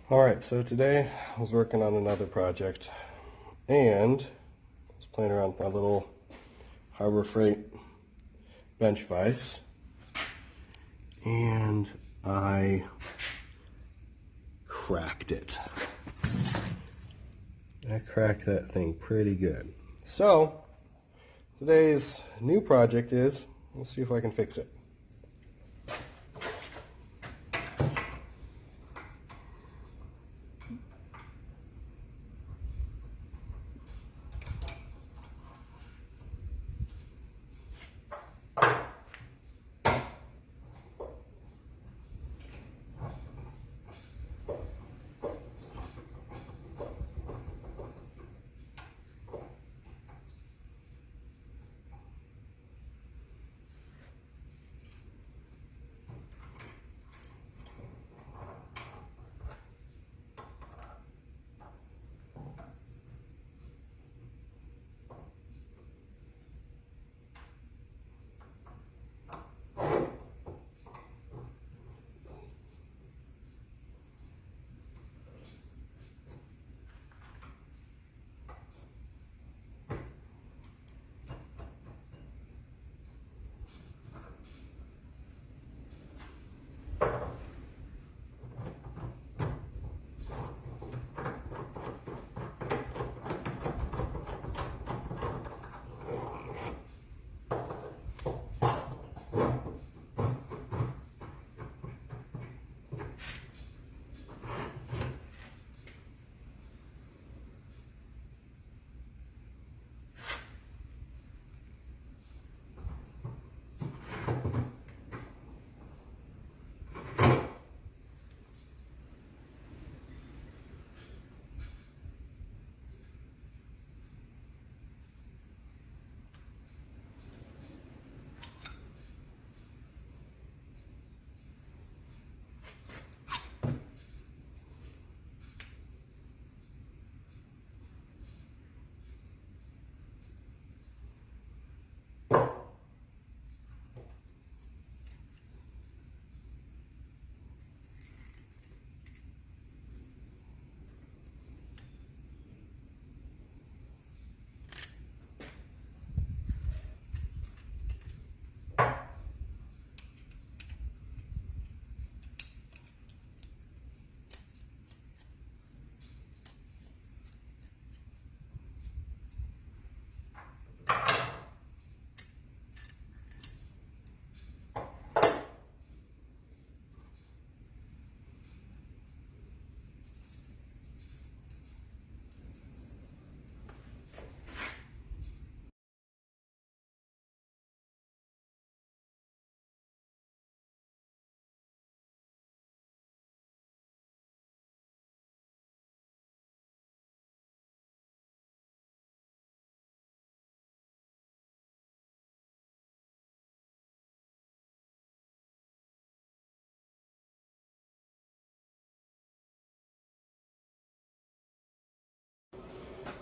Alright, so today I was working on another project and I was playing around with my little Harbor Freight bench vise and I cracked it. I cracked that thing pretty good. So today's new project is, let's see if I can fix it.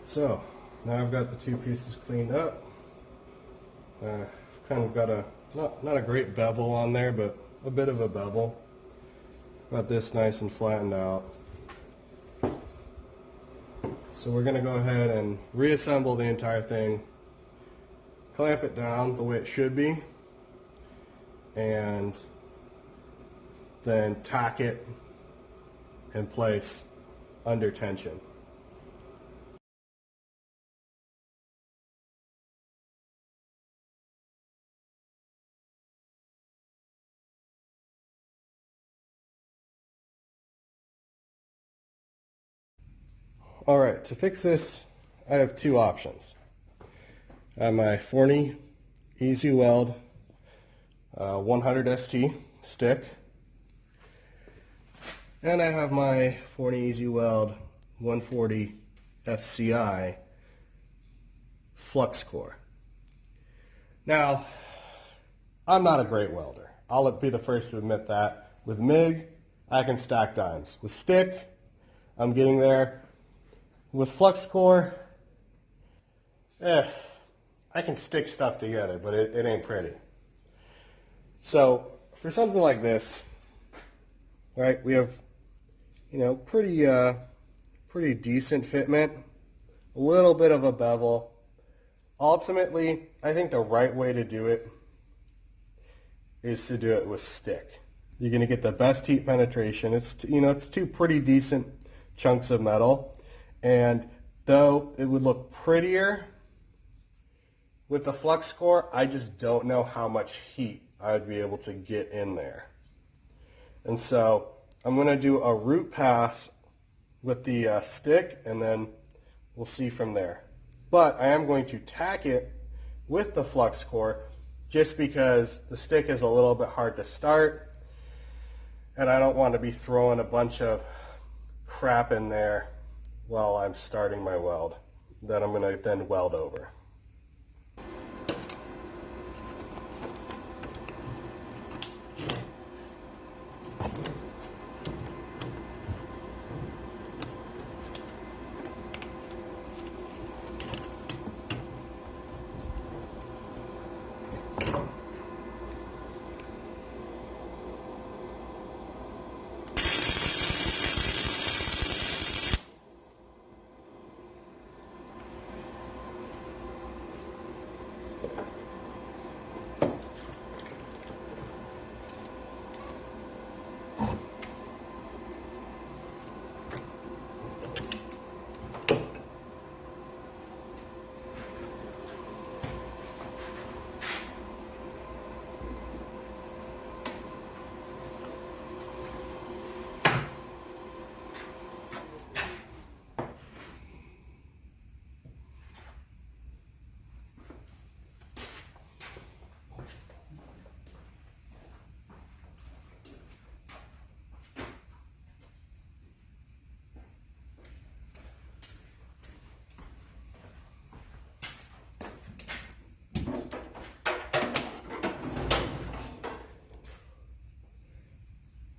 So now I've got the two pieces cleaned up. Kind of got a not a great bevel on there, but a bit of a bevel. Got this nice and flattened out. So we're going to go ahead and reassemble the entire thing, clamp it down the way it should be, and then tack it in place under tension. Alright, to fix this, I have two options. I have my Forney Easy Weld 100 ST stick, and I have my Forney Easy Weld 140 FCI flux core. Now, I'm not a great welder. I'll be the first to admit that. With MIG, I can stack dimes. With stick, I'm getting there. With flux core, I can stick stuff together, but it ain't pretty. So for something like this, right, we have you know, pretty decent fitment, a little bit of a bevel. Ultimately, I think the right way to do it is to do it with stick. You're going to get the best heat penetration. It's, you know, it's two pretty decent chunks of metal, and though it would look prettier with the flux core, I just don't know how much heat I would be able to get in there. And so I'm going to do a root pass with the stick, and then we'll see from there. But I am going to tack it with the flux core just because the stick is a little bit hard to start, and I don't want to be throwing a bunch of crap in there while I'm starting my weld that I'm going to then weld over.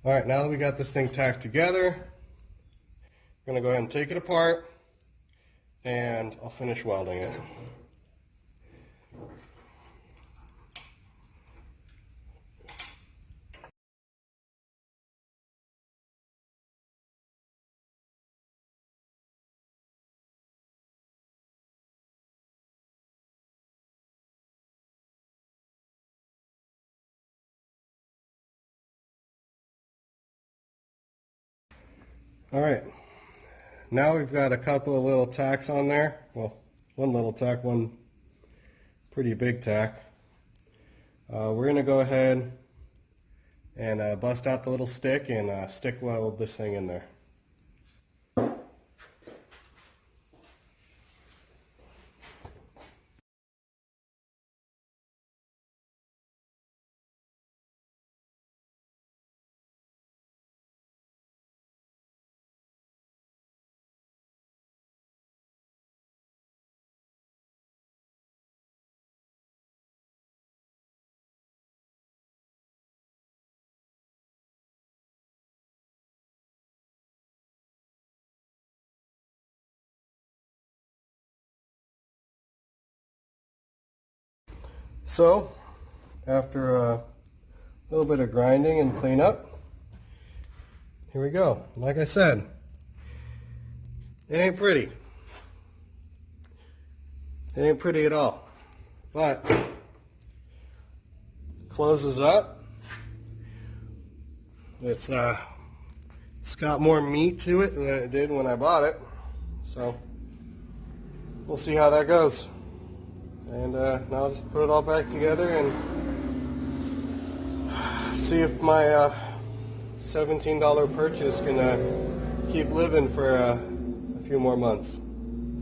All right, now that we got this thing tacked together, I'm going to go ahead and take it apart, and I'll finish welding it. All right, now we've got a couple of little tacks on there. Well, one little tack, one pretty big tack. We're going to go ahead and bust out the little stick and stick weld this thing in there. So, after a little bit of grinding and cleanup, here we go. Like I said, it ain't pretty. It ain't pretty at all. But, closes up. It's got more meat to it than it did when I bought it. So, we'll see how that goes. And now I'll just put it all back together and see if my $17 purchase can keep living for a few more months.